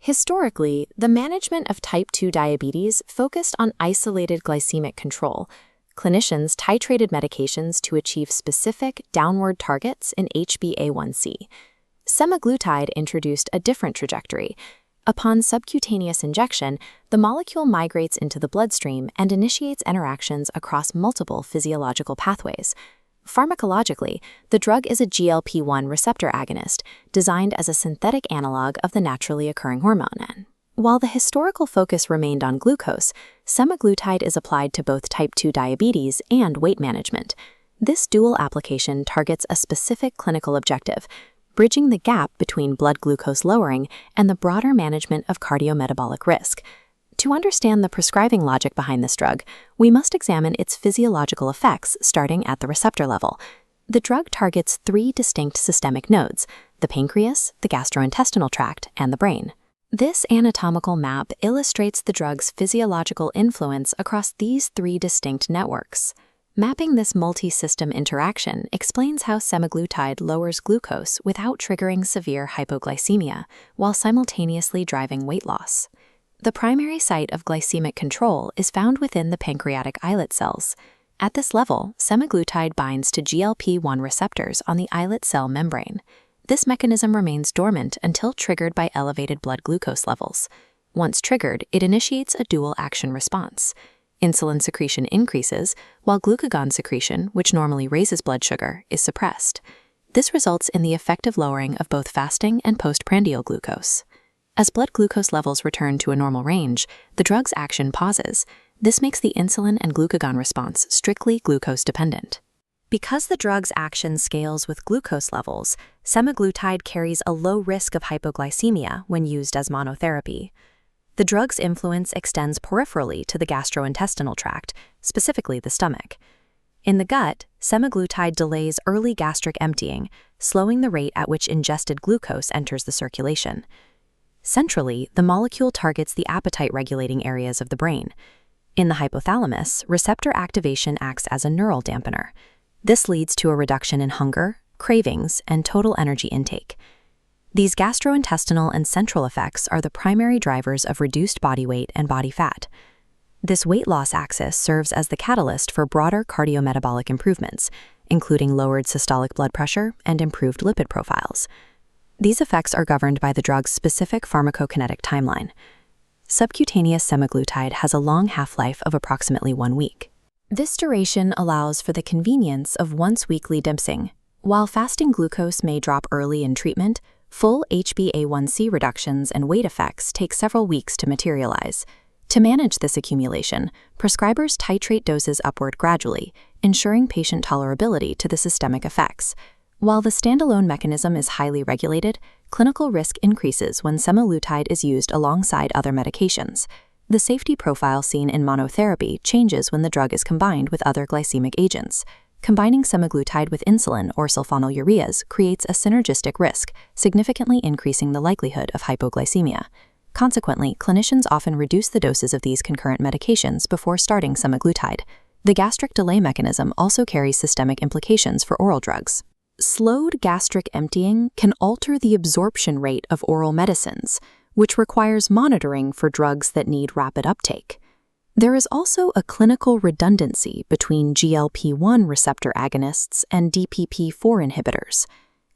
Historically, the management of type 2 diabetes focused on isolated glycemic control. Clinicians titrated medications to achieve specific downward targets in HbA1c. Semaglutide introduced a different trajectory. Upon subcutaneous injection, the molecule migrates into the bloodstream and initiates interactions across multiple physiological pathways. Pharmacologically, the drug is a GLP-1 receptor agonist designed as a synthetic analog of the naturally occurring hormone. While the historical focus remained on glucose, semaglutide is applied to both type 2 diabetes and weight management. This dual application targets a specific clinical objective, bridging the gap between blood glucose lowering and the broader management of cardiometabolic risk. To understand the prescribing logic behind this drug, we must examine its physiological effects starting at the receptor level. The drug targets 3 distinct systemic nodes: the pancreas, the gastrointestinal tract, and the brain. This anatomical map illustrates the drug's physiological influence across these 3 distinct networks. Mapping this multi-system interaction explains how semaglutide lowers glucose without triggering severe hypoglycemia, while simultaneously driving weight loss. The primary site of glycemic control is found within the pancreatic islet cells. At this level, semaglutide binds to GLP-1 receptors on the islet cell membrane. This mechanism remains dormant until triggered by elevated blood glucose levels. Once triggered, it initiates a dual action response. Insulin secretion increases, while glucagon secretion, which normally raises blood sugar, is suppressed. This results in the effective lowering of both fasting and postprandial glucose. As blood glucose levels return to a normal range, the drug's action pauses. This makes the insulin and glucagon response strictly glucose-dependent. Because the drug's action scales with glucose levels, semaglutide carries a low risk of hypoglycemia when used as monotherapy. The drug's influence extends peripherally to the gastrointestinal tract, specifically the stomach. In the gut, semaglutide delays early gastric emptying, slowing the rate at which ingested glucose enters the circulation. Centrally, the molecule targets the appetite-regulating areas of the brain. In the hypothalamus, receptor activation acts as a neural dampener. This leads to a reduction in hunger, cravings, and total energy intake. These gastrointestinal and central effects are the primary drivers of reduced body weight and body fat. This weight loss axis serves as the catalyst for broader cardiometabolic improvements, including lowered systolic blood pressure and improved lipid profiles. These effects are governed by the drug's specific pharmacokinetic timeline. Subcutaneous semaglutide has a long half-life of approximately 1 week. This duration allows for the convenience of once-weekly dosing. While fasting glucose may drop early in treatment, full HbA1c reductions and weight effects take several weeks to materialize. To manage this accumulation, prescribers titrate doses upward gradually, ensuring patient tolerability to the systemic effects. While the standalone mechanism is highly regulated, clinical risk increases when semaglutide is used alongside other medications. The safety profile seen in monotherapy changes when the drug is combined with other glycemic agents. Combining semaglutide with insulin or sulfonylureas creates a synergistic risk, significantly increasing the likelihood of hypoglycemia. Consequently, clinicians often reduce the doses of these concurrent medications before starting semaglutide. The gastric delay mechanism also carries systemic implications for oral drugs. Slowed gastric emptying can alter the absorption rate of oral medicines, which requires monitoring for drugs that need rapid uptake. There is also a clinical redundancy between GLP-1 receptor agonists and DPP-4 inhibitors.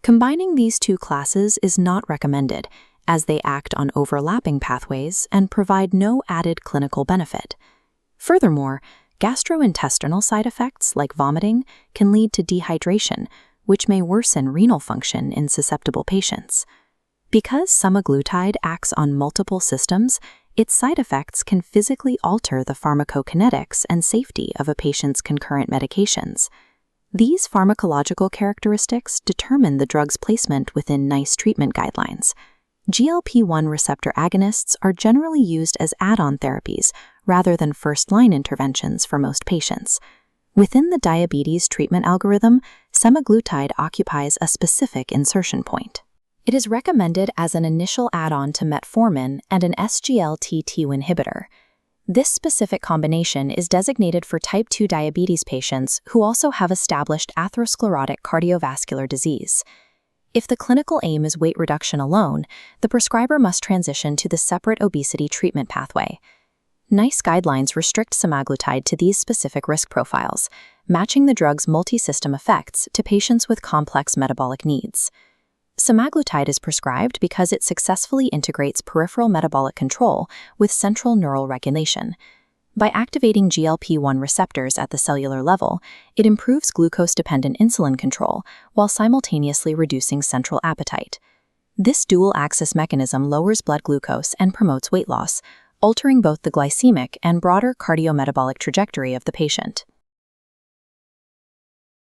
Combining these 2 classes is not recommended, as they act on overlapping pathways and provide no added clinical benefit. Furthermore, gastrointestinal side effects like vomiting can lead to dehydration, which may worsen renal function in susceptible patients. Because semaglutide acts on multiple systems, its side effects can physically alter the pharmacokinetics and safety of a patient's concurrent medications. These pharmacological characteristics determine the drug's placement within NICE treatment guidelines. GLP-1 receptor agonists are generally used as add-on therapies rather than first-line interventions for most patients. Within the diabetes treatment algorithm, semaglutide occupies a specific insertion point. It is recommended as an initial add-on to metformin and an SGLT2 inhibitor. This specific combination is designated for type 2 diabetes patients who also have established atherosclerotic cardiovascular disease. If the clinical aim is weight reduction alone, the prescriber must transition to the separate obesity treatment pathway. NICE guidelines restrict semaglutide to these specific risk profiles, matching the drug's multi-system effects to patients with complex metabolic needs. Semaglutide is prescribed because it successfully integrates peripheral metabolic control with central neural regulation. By activating GLP-1 receptors at the cellular level, it improves glucose-dependent insulin control while simultaneously reducing central appetite. This dual-axis mechanism lowers blood glucose and promotes weight loss, altering both the glycemic and broader cardiometabolic trajectory of the patient.